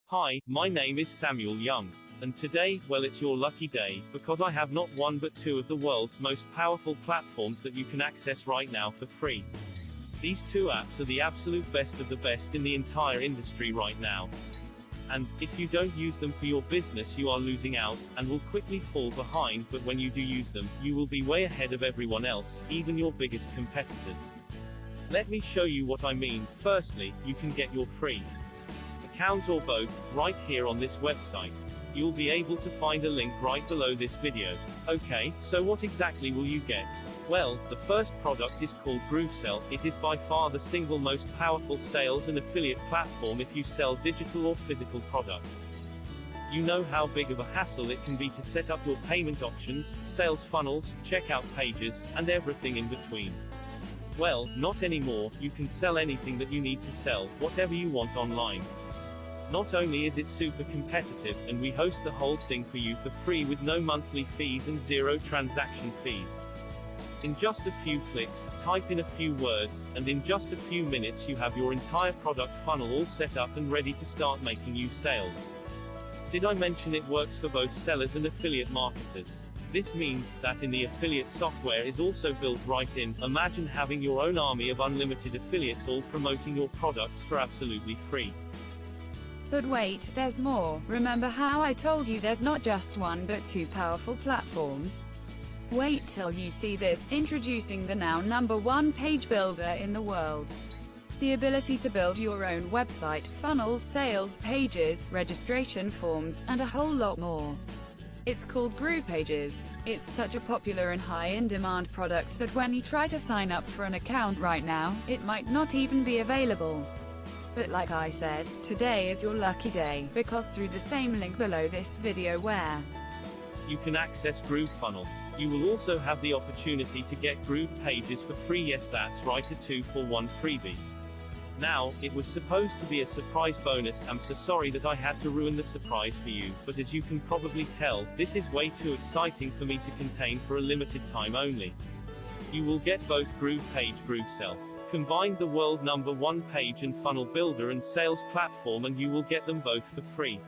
Hi, my name is Samuel Young. And today, well, it's your lucky day, because I have not one but two of the world's most powerful platforms that you can access right now for free. These two apps are the absolute best of the best in the entire industry right now. And, if you don't use them for your business, you are losing out, and will quickly fall behind, but when you do use them, you will be way ahead of everyone else, even your biggest competitors. Let me show you what I mean. Firstly, you can get your free account or both, right here on this website. You'll be able to find a link right below this video. Okay, so what exactly will you get? Well, the first product is called GrooveSell. It is by far the single most powerful sales and affiliate platform if you sell digital or physical products. You know how big of a hassle it can be to set up your payment options, sales funnels, checkout pages, and everything in between. Well, not anymore. You can sell anything that you need to sell, whatever you want online. Not only is it super competitive, and we host the whole thing for you for free with no monthly fees and zero transaction fees. In just a few clicks, type in a few words, and in just a few minutes you have your entire product funnel all set up and ready to start making you sales. Did I mention it works for both sellers and affiliate marketers? This means that the affiliate software is also built right in. Imagine having your own army of unlimited affiliates all promoting your products for absolutely free. But wait, there's more. Remember how I told you there's not just one but two powerful platforms? Wait till you see this. Introducing the now #1 page builder in the world. The ability to build your own website, funnels, sales pages, registration forms, and a whole lot more. It's called GroovePages. It's such a popular and high-in-demand product that when you try to sign up for an account right now, it might not even be available. But like I said, today is your lucky day, because through the same link below this video where you can access GrooveFunnels, you will also have the opportunity to get GroovePages for free. Yes, that's right, a 2-for-1 freebie. Now, it was supposed to be a surprise bonus. I'm so sorry that I had to ruin the surprise for you, but as you can probably tell, this is way too exciting for me to contain for a limited time only. You will get both GroovePage, GrooveSell. Combine the world #1 page and funnel builder and sales platform, and you will get them both for free.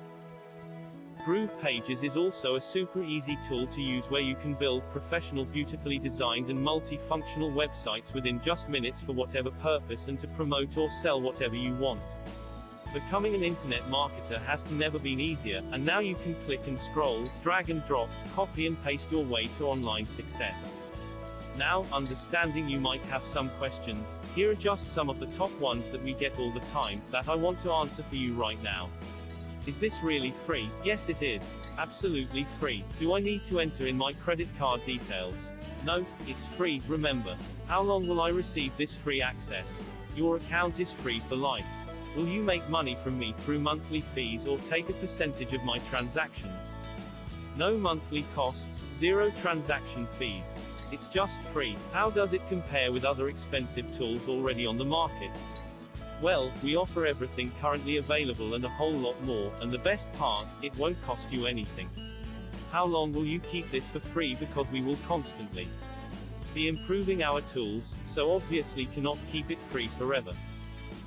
GroovePages is also a super easy tool to use where you can build professional, beautifully designed and multifunctional websites within just minutes for whatever purpose and to promote or sell whatever you want. Becoming an internet marketer has never been easier, and now you can click and scroll, drag and drop, copy and paste your way to online success. Now, understanding you might have some questions, here are just some of the top ones that we get all the time, that I want to answer for you right now. Is this really free? Yes, it is. Absolutely free. Do I need to enter in my credit card details? No, it's free. Remember. How long will I receive this free access? Your account is free for life. Will you make money from me through monthly fees or take a percentage of my transactions? No monthly costs, zero transaction fees. It's just free. How does it compare with other expensive tools already on the market? Well, we offer everything currently available and a whole lot more, and the best part, it won't cost you anything. How long will you keep this for free? Because we will constantly be improving our tools, so obviously cannot keep it free forever.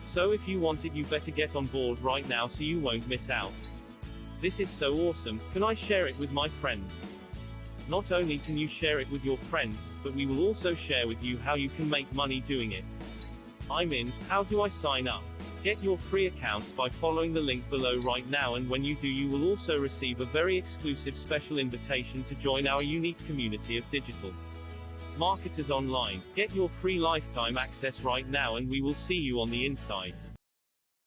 So if you want it, you better get on board right now so you won't miss out. This is so awesome. Can I share it with my friends? Not only can you share it with your friends, but we will also share with you how you can make money doing it. I'm in. How do I sign up? Get your free accounts by following the link below right now, and when you do, you will also receive a very exclusive special invitation to join our unique community of digital marketers online. Get your free lifetime access right now, and we will see you on the inside.